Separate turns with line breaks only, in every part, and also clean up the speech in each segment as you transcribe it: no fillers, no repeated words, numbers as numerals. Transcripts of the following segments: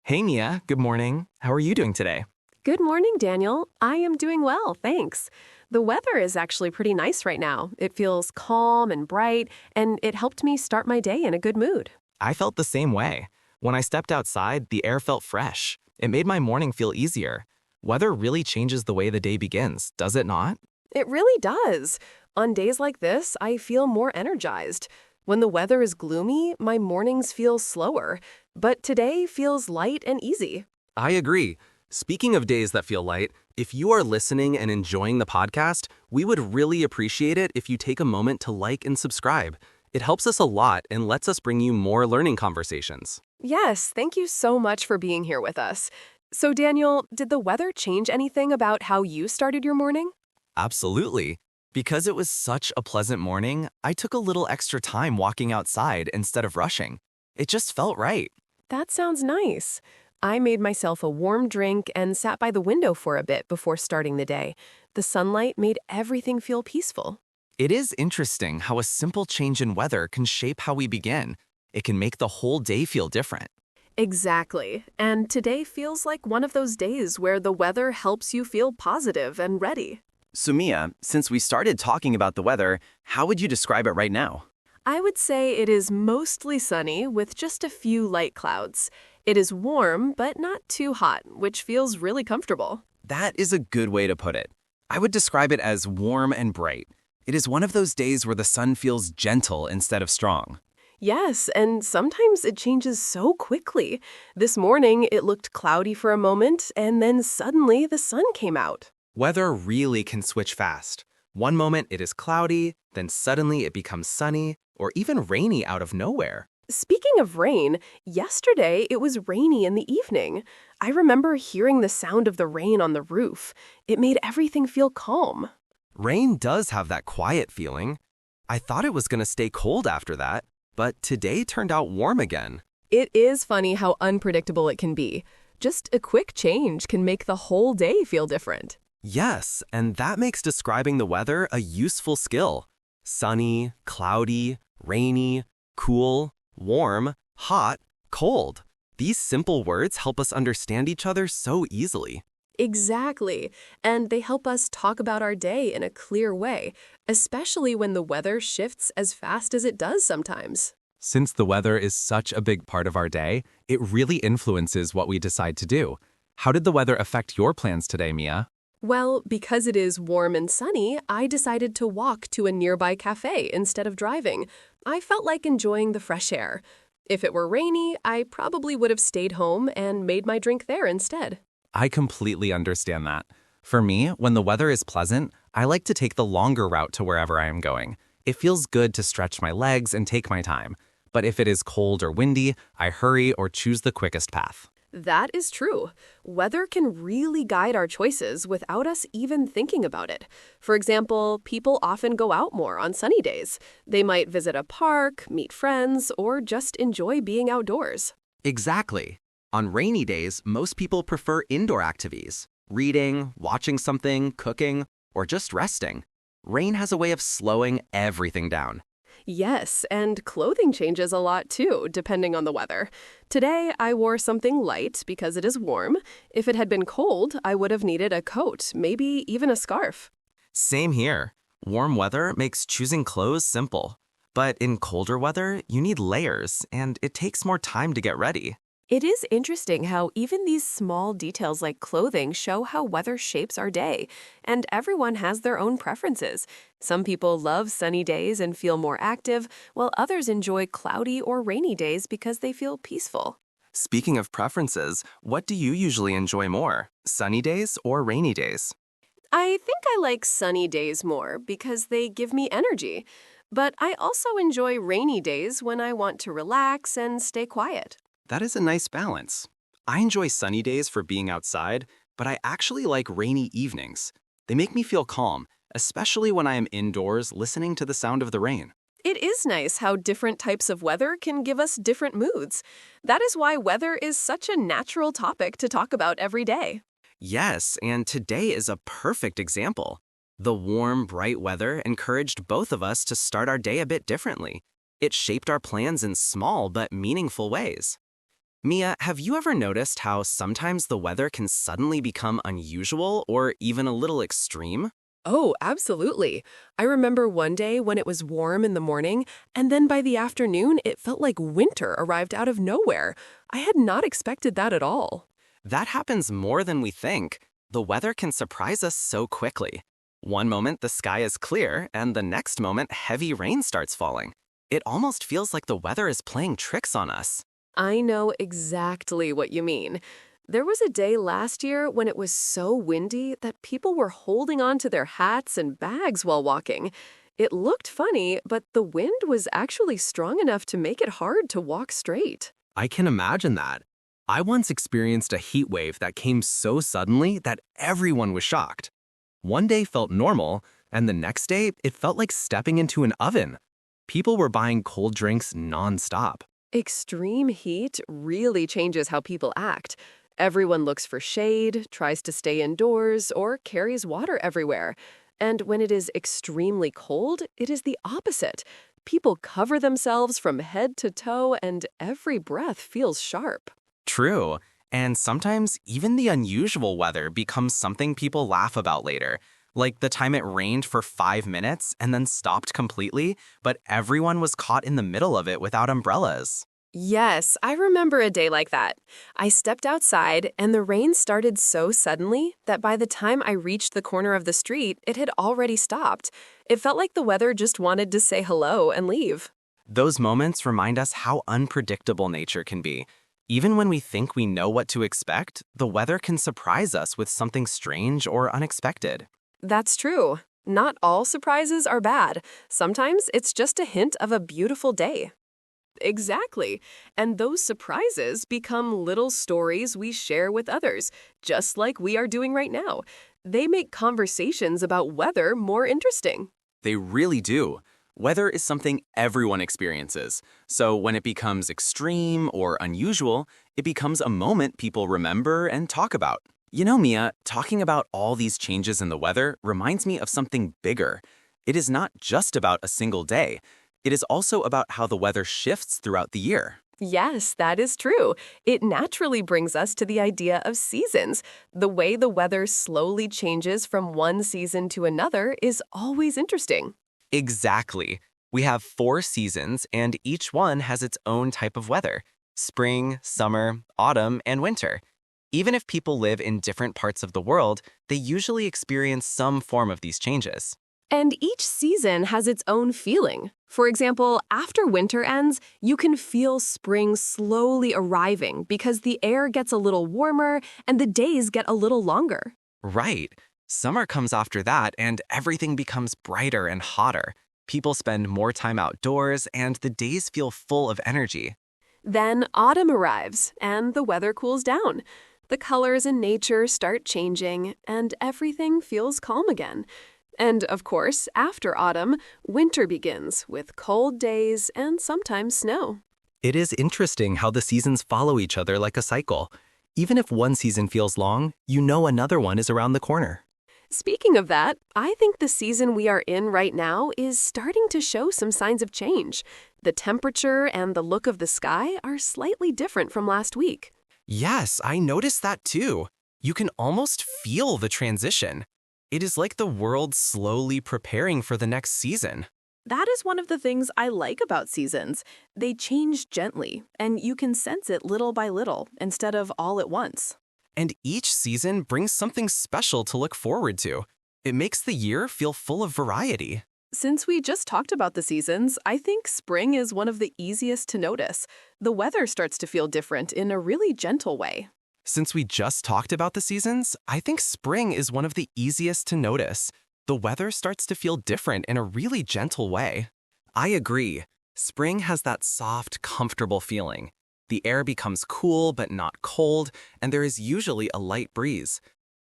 Hey Mia, good morning. How are you doing today?
Good morning, Daniel. I am doing well, thanks. The weather is actually pretty nice right now. It feels calm and bright, and it helped me start my day in a good mood.
I felt the same way. When I stepped outside, the air felt fresh. It made my morning feel easier. Weather really changes the way the day begins, does it not?
It really does. On days like this, I feel more energized. When the weather is gloomy, my mornings feel slower, but today feels light and easy.
I agree. Speaking of days that feel light, if you are listening and enjoying the podcast, we would really appreciate it if you take a moment to like and subscribe. It helps us a lot and lets us bring you more learning conversations.
Yes, thank you so much for being here with us. So, Daniel, did the weather change anything about how you started your morning?
Absolutely. Because it was such a pleasant morning, I took a little extra time walking outside instead of rushing. It just felt right.
That sounds nice. I made myself a warm drink and sat by the window for a bit before starting the day. The sunlight made everything feel peaceful.
It is interesting how a simple change in weather can shape how we begin. It can make the whole day feel different.
Exactly. And today feels like one of those days where the weather helps you feel positive and ready.
So Mia, since we started talking about the weather, how would you describe it right now?
I would say it is mostly sunny with just a few light clouds. It is warm, but not too hot, which feels really comfortable.
That is a good way to put it. I would describe it as warm and bright. It is one of those days where the sun feels gentle instead of strong.
Yes, and sometimes it changes so quickly. This morning, it looked cloudy for a moment, and then suddenly the sun came out.
Weather really can switch fast. One moment it is cloudy, then suddenly it becomes sunny, or even rainy out of nowhere.
Speaking of rain, yesterday it was rainy in the evening. I remember hearing the sound of the rain on the roof. It made everything feel calm.
Rain does have that quiet feeling. I thought it was going to stay cold after that, but today turned out warm again.
It is funny how unpredictable it can be. Just a quick change can make the whole day feel different.
Yes, and that makes describing the weather a useful skill. Sunny, cloudy, rainy, cool, warm, hot, cold. These simple words help us understand each other so easily.
Exactly. And they help us talk about our day in a clear way, especially when the weather shifts as fast as it does sometimes.
Since the weather is such a big part of our day, it really influences what we decide to do. How did the weather affect your plans today, Mia?
Well, because it is warm and sunny, I decided to walk to a nearby cafe instead of driving. I felt like enjoying the fresh air. If it were rainy, I probably would have stayed home and made my drink there instead.
I completely understand that. For me, when the weather is pleasant, I like to take the longer route to wherever I am going. It feels good to stretch my legs and take my time. But if it is cold or windy, I hurry or choose the quickest path.
That is true. Weather can really guide our choices without us even thinking about it. For example, people often go out more on sunny days. They might visit a park, meet friends, or just enjoy being outdoors.
Exactly. On rainy days, most people prefer indoor activities, reading, watching something, cooking, or just resting. Rain has a way of slowing everything down.
Yes, and clothing changes a lot too, depending on the weather. Today, I wore something light because it is warm. If it had been cold, I would have needed a coat, maybe even a scarf.
Same here. Warm weather makes choosing clothes simple. But in colder weather, you need layers, and it takes more time to get ready.
It is interesting how even these small details like clothing show how weather shapes our day, and everyone has their own preferences. Some people love sunny days and feel more active, while others enjoy cloudy or rainy days because they feel peaceful.
Speaking of preferences, what do you usually enjoy more, sunny days or rainy days?
I think I like sunny days more because they give me energy, but I also enjoy rainy days when I want to relax and stay quiet.
That is a nice balance.
I enjoy sunny days for being outside, but I actually like rainy evenings. They make me feel calm, especially when I am indoors listening to the sound of the rain.
It is nice how different types of weather can give us different moods. That is why weather is such a natural topic to talk about every day.
Yes, and today is a perfect example. The warm, bright weather encouraged both of us to start our day a bit differently. It shaped our plans in small but meaningful ways.
Mia, have you ever noticed how sometimes the weather can suddenly become unusual or even a little extreme?
Oh, absolutely. I remember one day when it was warm in the morning, and then by the afternoon, it felt like winter arrived out of nowhere. I had not expected that at all.
That happens more than we think. The weather can surprise us so quickly. One moment the sky is clear, and the next moment heavy rain starts falling. It almost feels like the weather is playing tricks on us.
I know exactly what you mean. There was a day last year when it was so windy that people were holding on to their hats and bags while walking. It looked funny, but the wind was actually strong enough to make it hard to walk straight.
I can imagine that. I once experienced a heat wave that came so suddenly that everyone was shocked. One day felt normal, and the next day it felt like stepping into an oven. People were buying cold drinks nonstop.
Extreme heat really changes how people act. Everyone looks for shade, tries to stay indoors, or carries water everywhere. And when it is extremely cold, it is the opposite. People cover themselves from head to toe, and every breath feels sharp.
True. And sometimes even the unusual weather becomes something people laugh about later. Like the time it rained for 5 minutes and then stopped completely, but everyone was caught in the middle of it without umbrellas.
Yes, I remember a day like that. I stepped outside, and the rain started so suddenly that by the time I reached the corner of the street, it had already stopped. It felt like the weather just wanted to say hello and leave.
Those moments remind us how unpredictable nature can be. Even when we think we know what to expect, the weather can surprise us with something strange or unexpected.
That's true. Not all surprises are bad. Sometimes it's just a hint of a beautiful day. Exactly. And those surprises become little stories we share with others, just like we are doing right now. They make conversations about weather more interesting.
They really do. Weather is something everyone experiences, so when it becomes extreme or unusual, it becomes a moment people remember and talk about. You know, Mia, talking about all these changes in the weather reminds me of something bigger. It is not just about a single day. It is also about how the weather shifts throughout the year.
Yes, that is true. It naturally brings us to the idea of seasons. The way the weather slowly changes from one season to another is always interesting.
Exactly. We have 4 seasons, and each one has its own type of weather: spring, summer, autumn, and winter. Even if people live in different parts of the world, they usually experience some form of these changes.
And each season has its own feeling. For example, after winter ends, you can feel spring slowly arriving because the air gets a little warmer and the days get a little longer.
Right. Summer comes after that, and everything becomes brighter and hotter. People spend more time outdoors, and the days feel full of energy.
Then autumn arrives and the weather cools down. The colors in nature start changing and everything feels calm again. And of course, after autumn, winter begins with cold days and sometimes snow.
It is interesting how the seasons follow each other like a cycle. Even if one season feels long, you know another one is around the corner.
Speaking of that, I think the season we are in right now is starting to show some signs of change. The temperature and the look of the sky are slightly different from last week.
Yes, I noticed that too. You can almost feel the transition. It is like the world slowly preparing for the next season.
That is one of the things I like about seasons. They change gently, and you can sense it little by little instead of all at once.
And each season brings something special to look forward to. It makes the year feel full of variety.
Since we just talked about the seasons, I think spring is one of the easiest to notice. The weather starts to feel different in a really gentle way.
Since we just talked about the seasons, I think spring is one of the easiest to notice. The weather starts to feel different in a really gentle way. I agree. Spring has that soft, comfortable feeling. The air becomes cool but not cold, and there is usually a light breeze.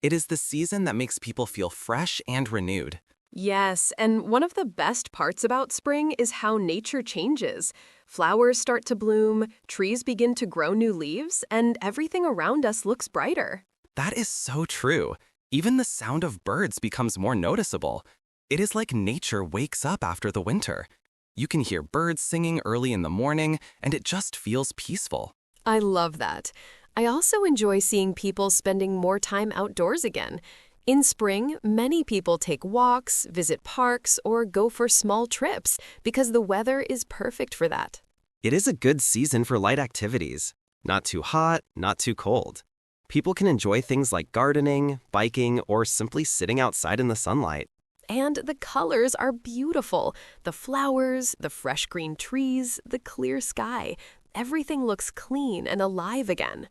It is the season that makes people feel fresh and renewed.
Yes, and one of the best parts about spring is how nature changes. Flowers start to bloom, trees begin to grow new leaves, and everything around us looks brighter.
That is so true. Even the sound of birds becomes more noticeable. It is like nature wakes up after the winter. You can hear birds singing early in the morning, and it just feels peaceful.
I love that. I also enjoy seeing people spending more time outdoors again. In spring, many people take walks, visit parks, or go for small trips because the weather is perfect for that.
It is a good season for light activities. Not too hot, not too cold. People can enjoy things like gardening, biking, or simply sitting outside in the sunlight.
And the colors are beautiful. The flowers, the fresh green trees, the clear sky. Everything looks clean and alive again.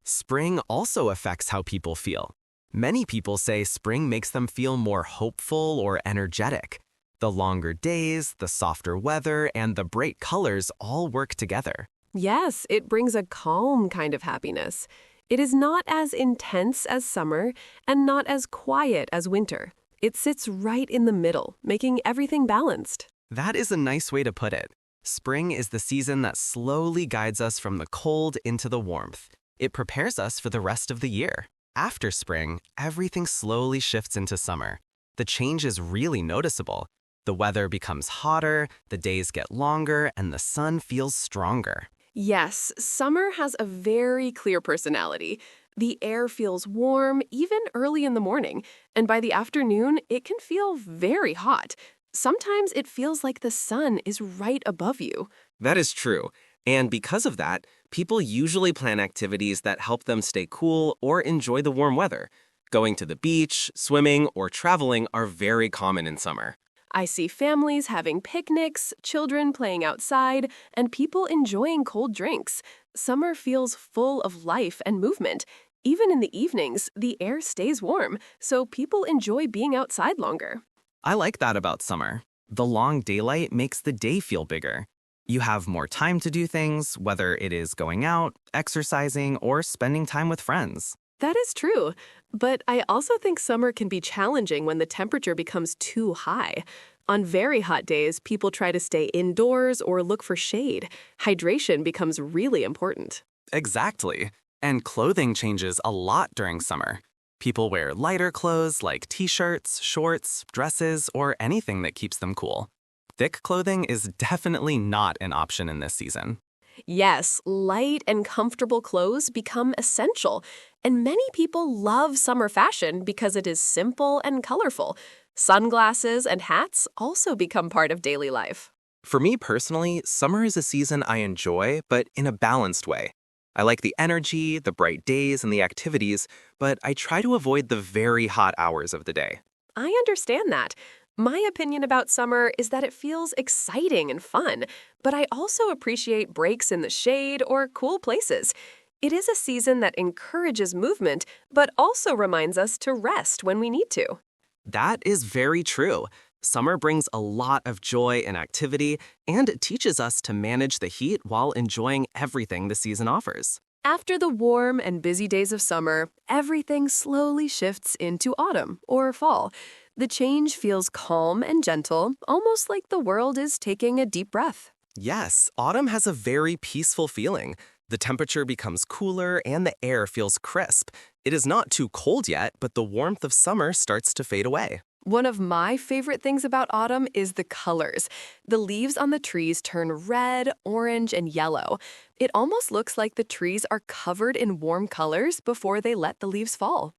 Spring also affects how people feel. Many people say spring makes them feel more hopeful or energetic. The longer days, the softer weather, and the bright colors all work together.
Yes, it brings a calm kind of happiness. It is not as intense as summer and not as quiet as winter. It sits right in the middle, making everything balanced.
That is a nice way to put it. Spring is the season that slowly guides us from the cold into the warmth. It prepares us for the rest of the year. After spring, everything slowly shifts into summer. The change is really noticeable. The weather becomes hotter, the days get longer, and the sun feels stronger.
Yes, summer has a very clear personality. The air feels warm even early in the morning, and by the afternoon, it can feel very hot. Sometimes it feels like the sun is right above you.
That is true. And because of that, people usually plan activities that help them stay cool or enjoy the warm weather. Going to the beach, swimming, or traveling are very common in summer.
I see families having picnics, children playing outside, and people enjoying cold drinks. Summer feels full of life and movement. Even in the evenings, the air stays warm, so people enjoy being outside longer.
I like that about summer. The long daylight makes the day feel bigger. You have more time to do things, whether it is going out, exercising, or spending time with friends.
That is true, but I also think summer can be challenging when the temperature becomes too high. On very hot days, people try to stay indoors or look for shade. Hydration becomes really important.
Exactly. And clothing changes a lot during summer. People wear lighter clothes like t-shirts, shorts, dresses, or anything that keeps them cool. Thick clothing is definitely not an option in this season.
Yes, light and comfortable clothes become essential, and many people love summer fashion because it is simple and colorful. Sunglasses and hats also become part of daily life.
For me personally, summer is a season I enjoy, but in a balanced way. I like the energy, the bright days, and the activities, but I try to avoid the very hot hours of the day.
I understand that. My opinion about summer is that it feels exciting and fun, but I also appreciate breaks in the shade or cool places. It is a season that encourages movement, but also reminds us to rest when we need to.
That is very true. Summer brings a lot of joy and activity, and it teaches us to manage the heat while enjoying everything the season offers.
After the warm and busy days of summer, everything slowly shifts into autumn or fall. The change feels calm and gentle, almost like the world is taking a deep breath.
Yes, autumn has a very peaceful feeling. The temperature becomes cooler and the air feels crisp. It is not too cold yet, but the warmth of summer starts to fade away.
One of my favorite things about autumn is the colors. The leaves on the trees turn red, orange, and yellow. It almost looks like the trees are covered in warm colors before they let the leaves fall.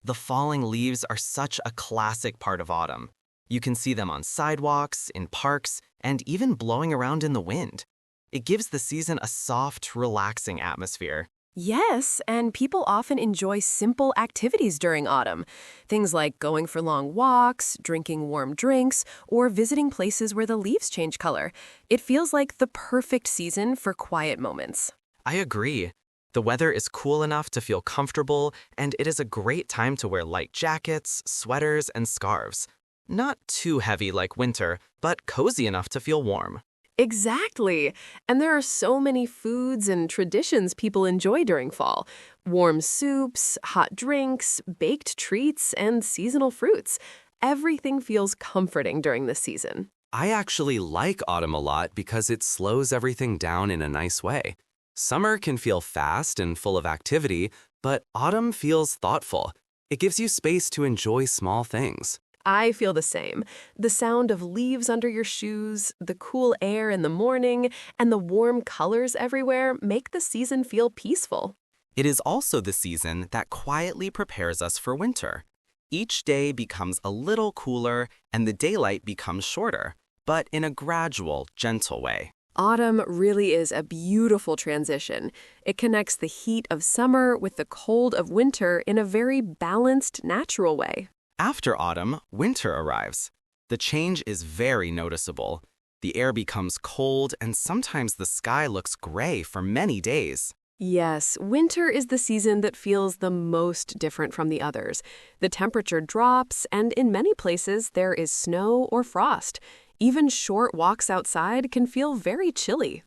The falling leaves are such a classic part of autumn. You can see them on sidewalks, in parks, and even blowing around in the wind. It gives the season a soft, relaxing atmosphere.
Yes, and people often enjoy simple activities during autumn. Things like going for long walks, drinking warm drinks, or visiting places where the leaves change color. It feels like the perfect season for quiet moments.
I agree. The weather is cool enough to feel comfortable, and it is a great time to wear light jackets, sweaters, and scarves. Not too heavy like winter, but cozy enough to feel warm.
Exactly. And there are so many foods and traditions people enjoy during fall. Warm soups, hot drinks, baked treats, and seasonal fruits. Everything feels comforting during this season.
I actually like autumn a lot because it slows everything down in a nice way. Summer can feel fast and full of activity, but autumn feels thoughtful. It gives you space to enjoy small things.
I feel the same. The sound of leaves under your shoes, the cool air in the morning, and the warm colors everywhere make the season feel peaceful.
It is also the season that quietly prepares us for winter. Each day becomes a little cooler and the daylight becomes shorter, but in a gradual, gentle way.
Autumn really is a beautiful transition. It connects the heat of summer with the cold of winter in a very balanced, natural way.
After autumn, winter arrives. The change is very noticeable. The air becomes cold and sometimes the sky looks gray for many days.
Yes, winter is the season that feels the most different from the others. The temperature drops, and in many places there is snow or frost. Even short walks outside can feel very chilly.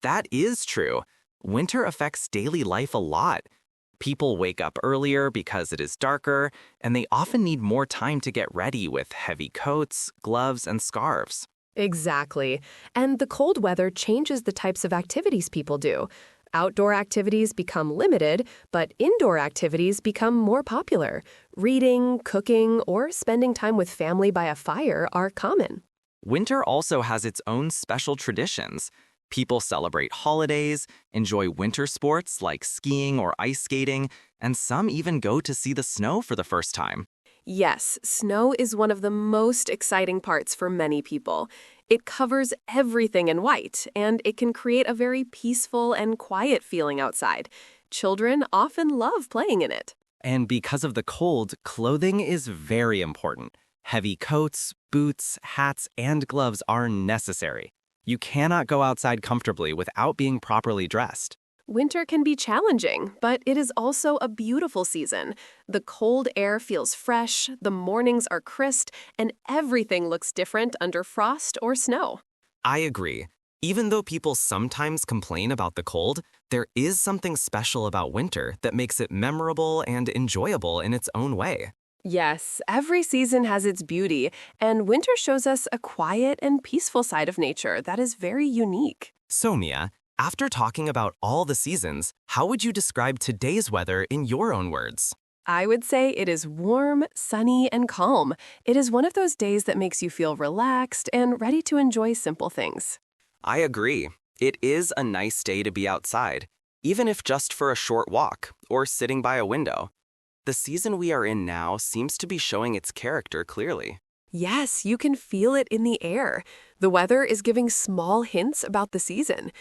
That is true. Winter affects daily life a lot. People wake up earlier because it is darker, and they often need more time to get ready with heavy coats, gloves, and scarves.
Exactly. And the cold weather changes the types of activities people do. Outdoor activities become limited, but indoor activities become more popular. Reading, cooking, or spending time with family by a fire are common.
Winter also has its own special traditions. People celebrate holidays, enjoy winter sports like skiing or ice skating, and some even go to see the snow for the first time.
Yes, snow is one of the most exciting parts for many people. It covers everything in white, and it can create a very peaceful and quiet feeling outside. Children often love playing in it.
And because of the cold, clothing is very important. Heavy coats, boots, hats, and gloves are necessary. You cannot go outside comfortably without being properly dressed.
Winter can be challenging, but it is also a beautiful season. The cold air feels fresh, the mornings are crisp, and everything looks different under frost or snow.
I agree. Even though people sometimes complain about the cold, there is something special about winter that makes it memorable and enjoyable in its own way.
Yes, every season has its beauty, and winter shows us a quiet and peaceful side of nature that is very unique.
So, Mia, after talking about all the seasons, how would you describe today's weather in your own words?
I would say it is warm, sunny, and calm. It is one of those days that makes you feel relaxed and ready to enjoy simple things.
I agree. It is a nice day to be outside, even if just for a short walk or sitting by a window. The season we are in now seems to be showing its character clearly.
Yes, you can feel it in the air. The weather is giving small hints about the season.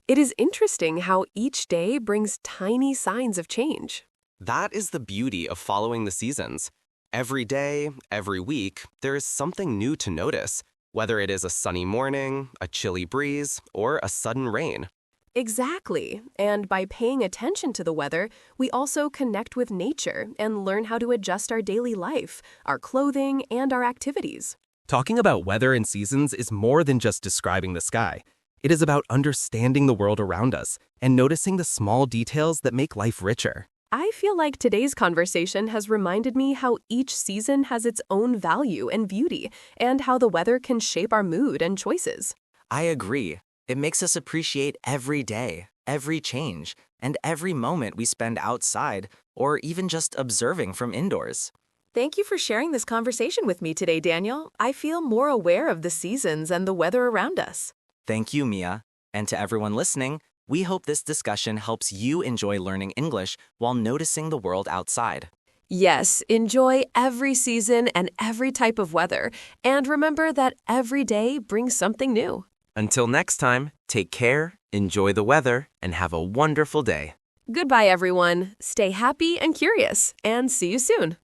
It is interesting how each day brings tiny signs of change.
That is the beauty of following the seasons. Every day, every week, there is something new to notice, whether it is a sunny morning, a chilly breeze, or a sudden rain.
Exactly. And by paying attention to the weather, we also connect with nature and learn how to adjust our daily life, our clothing, and our activities.
Talking about weather and seasons is more than just describing the sky. It is about understanding the world around us and noticing the small details that make life richer.
I feel like today's conversation has reminded me how each season has its own value and beauty, and how the weather can shape our mood and choices.
I agree. It makes us appreciate every day, every change, and every moment we spend outside or even just observing from indoors.
Thank you for sharing this conversation with me today, Daniel. I feel more aware of the seasons and the weather around us.
Thank you, Mia. And to everyone listening, we hope this discussion helps you enjoy learning English while noticing the world outside.
Yes, enjoy every season and every type of weather. And remember that every day brings something new.
Until next time, take care, enjoy the weather, and have a wonderful day.
Goodbye, everyone. Stay happy and curious, and see you soon.